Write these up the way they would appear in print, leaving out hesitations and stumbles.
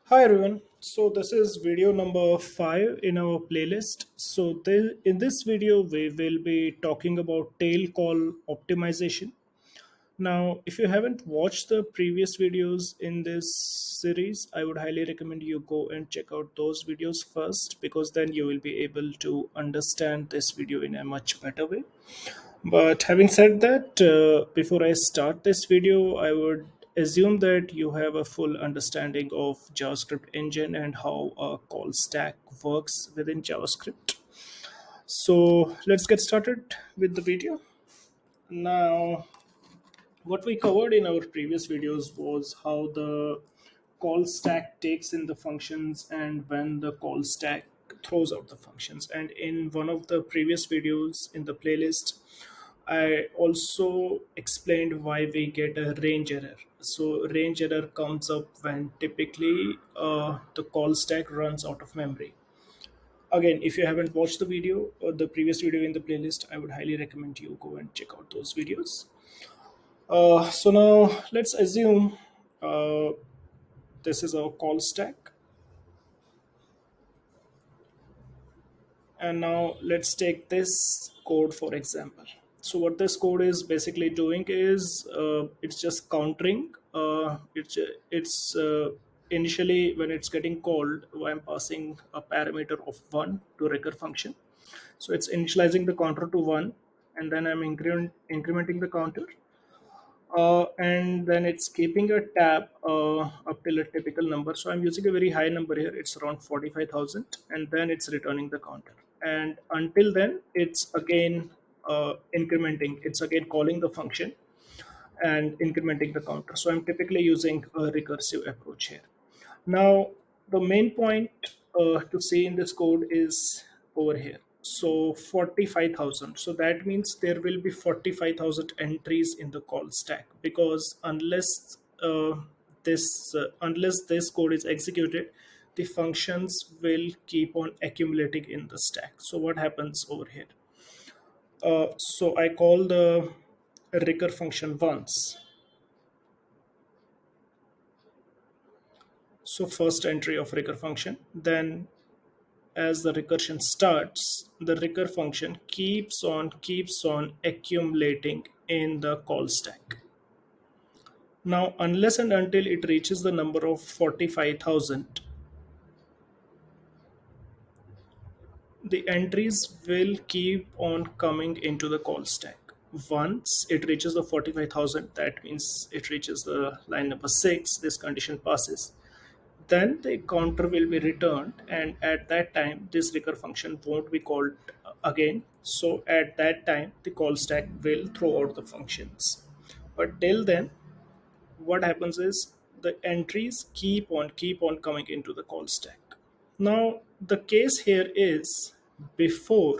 Hi everyone. So this is video number 5 in our playlist. In this video we will be talking about tail call optimization. Now, if you haven't watched the previous videos in this series, I would highly recommend you go and check out those videos first because then you will be able to understand this video in a much better way. But having said that, before I start this video, I would assume that you have a full understanding of JavaScript engine and how a call stack works within JavaScript. So let's get started with the video. Now, what we covered in our previous videos was how the call stack takes in the functions and when the call stack throws out the functions. And in one of the previous videos in the playlist, I also explained why we get a range error. So range error comes up when typically the call stack runs out of memory. Again, if you haven't watched the video or the previous video in the playlist, I would highly recommend you go and check out those videos. So now let's assume uh, this is our call stack, and now let's take this code for example. So what this code is basically doing is it's just countering. It's initially when it's getting called, I'm passing a parameter of 1 to recur function. So it's initializing the counter to 1, and then I'm incrementing the counter, and then it's keeping a tab up till a typical number. So I'm using a very high number here. It's around 45,000, and then it's returning the counter. And until then, it's again incrementing. It's again calling the function and incrementing the counter. So I'm typically using a recursive approach here. Now, the main point to see in this code is over here. So 45,000. So that means there will be 45,000 entries in the call stack because unless this code is executed, the functions will keep on accumulating in the stack. So what happens over here? So I call the recur function once. So first entry of recur function, then as the recursion starts, the recur function keeps on accumulating in the call stack. Now, unless and until it reaches the number of 45,000, the entries will keep on coming into the call stack. Once it reaches the 45,000, that means it reaches the line number 6, this condition passes. Then the counter will be returned, and at that time this recur function won't be called again. So at that time the call stack will throw out the functions, but till then what happens is the entries keep on coming into the call stack. Now the case here is before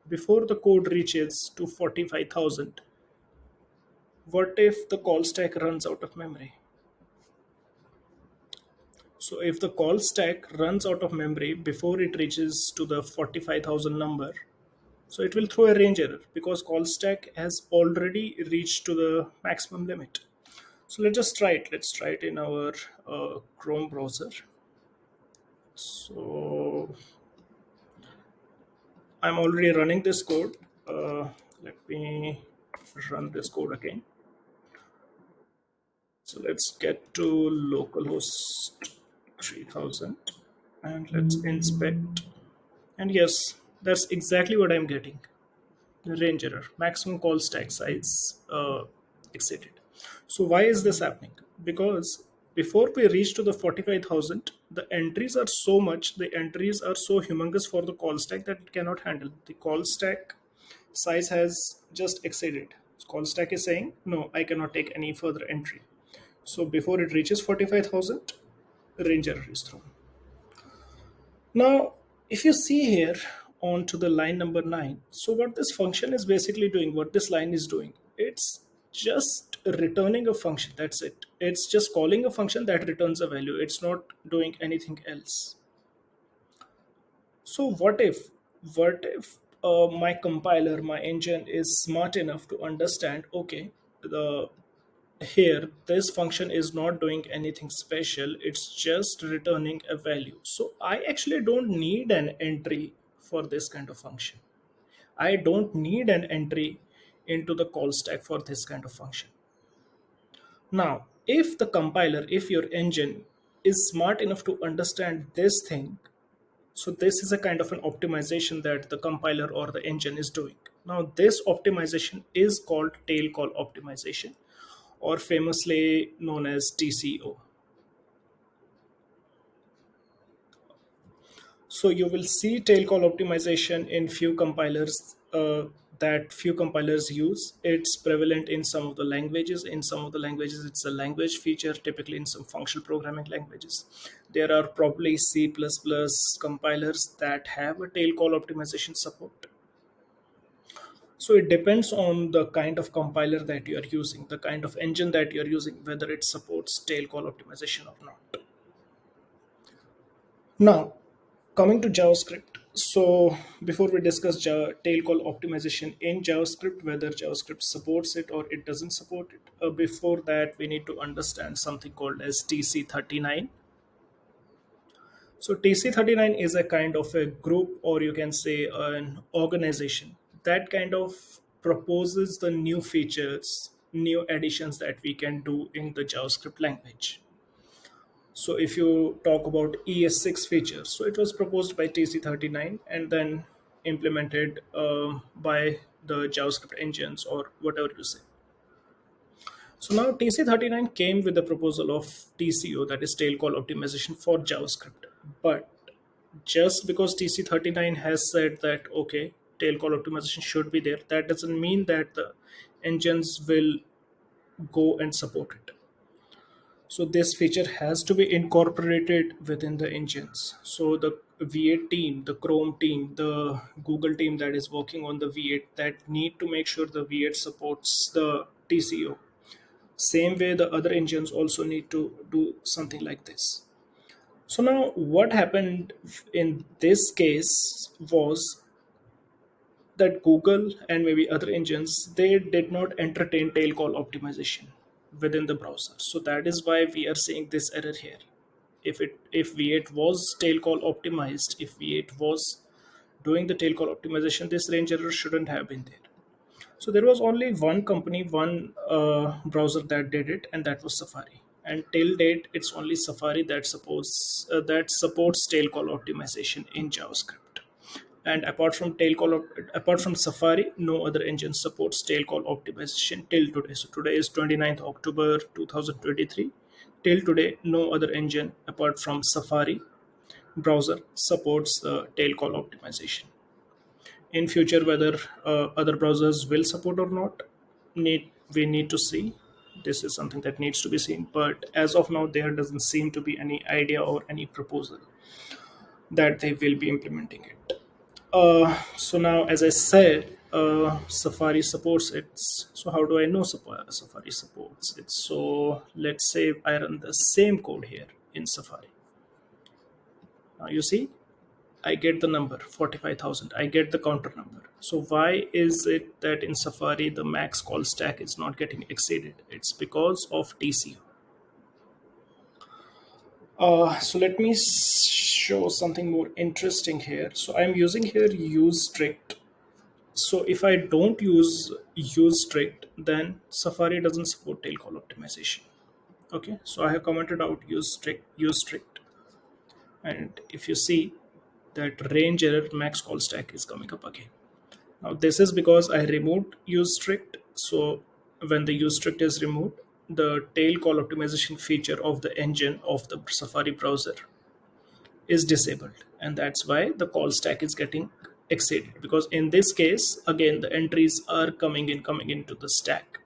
before the code reaches to 45,000, what if the call stack runs out of memory? So if the call stack runs out of memory before it reaches to the 45,000 number, so it will throw a range error because call stack has already reached to the maximum limit. So let's just try it. Let's try it in our Chrome browser. So I'm already running this code. Let me run this code again. So let's get to localhost 3000 and let's inspect. And yes, that's exactly what I'm getting. The range error, maximum call stack size exceeded. So why is this happening? Because before we reach to the 45,000, the entries are so much, the entries are so humongous for the call stack that it cannot handle. The call stack size has just exceeded. Call stack is saying, no, I cannot take any further entry. So before it reaches 45,000, range error is thrown. Now, if you see here on to the line number 9, so what this function is basically doing, what this line is doing, it's just returning a function. That's it. It's just calling a function that returns a value. It's not doing anything else. So what if my compiler, my engine is smart enough to understand, okay, the here this function is not doing anything special, it's just returning a value. So I actually don't need an entry for this kind of function. I don't need an entry into the call stack for this kind of function. Now if the compiler, if your engine is smart enough to understand this thing, so this is a kind of an optimization that the compiler or the engine is doing. Now this optimization is called tail call optimization, or famously known as TCO. So you will see tail call optimization in few compilers that few compilers use. It's prevalent in some of the languages. In some of the languages, it's a language feature, typically in some functional programming languages. There are probably C++ compilers that have a tail call optimization support. So it depends on the kind of compiler that you are using, the kind of engine that you're using, whether it supports tail call optimization or not. Now, coming to JavaScript. So before we discuss tail call optimization in JavaScript, whether JavaScript supports it or it doesn't support it, before that we need to understand something called as TC39. So TC39 is a kind of a group, or you can say an organization that kind of proposes the new features, new additions that we can do in the JavaScript language. So if you talk about ES6 features, so it was proposed by TC39 and then implemented by the JavaScript engines or whatever you say. So now TC39 came with the proposal of TCO, that is tail call optimization for JavaScript. But just because TC39 has said that okay, tail call optimization should be there, that doesn't mean that the engines will go and support it. So this feature has to be incorporated within the engines. So the V8 team, the Chrome team, the Google team that is working on the V8, that need to make sure the V8 supports the TCO. Same way the other engines also need to do something like this. So now what happened in this case was that Google and maybe other engines, they did not entertain tail call optimization within the browser. So that is why we are seeing this error here. If V8 was tail call optimized, if V8 was doing the tail call optimization, this range error shouldn't have been there. So there was only one company, one browser that did it, and that was Safari. And till date, it's only Safari that supports tail call optimization in JavaScript. And apart from Safari, no other engine supports tail call optimization till today. So today is 29th October 2023. Till today, no other engine apart from Safari browser supports the tail call optimization. In future, whether other browsers will support or not, we need to see. This is something that needs to be seen. But as of now, there doesn't seem to be any idea or any proposal that they will be implementing it. So now, as I said, Safari supports it. So how do I know Safari supports it? So let's say I run the same code here in Safari. Now you see, I get the number 45,000. I get the counter number. So why is it that in Safari the max call stack is not getting exceeded? It's because of TCO. So let me show something more interesting here. So I'm using here use strict. So if I don't use strict, then Safari doesn't support tail call optimization. Okay, so I have commented out use strict, and if you see that range error max call stack is coming up again. Now this is because I removed use strict. So when the use strict is removed, the tail call optimization feature of the engine of the Safari browser is disabled, and that's why the call stack is getting exceeded, because in this case again the entries are coming into the stack.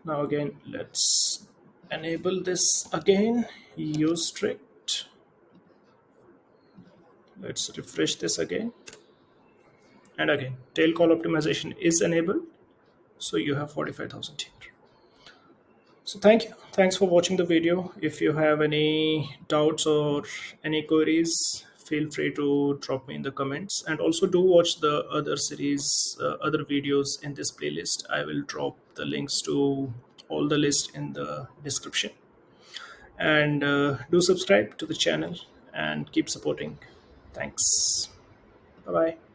Now again, let's enable this again, use strict. Let's refresh this again, and again tail call optimization is enabled, so you have 45,000 here. So thanks for watching the video. If you have any doubts or any queries, feel free to drop me in the comments, and also do watch the other series, other videos in this playlist. I will drop the links to all the list in the description. And do subscribe to the channel and keep supporting. Thanks. Bye bye.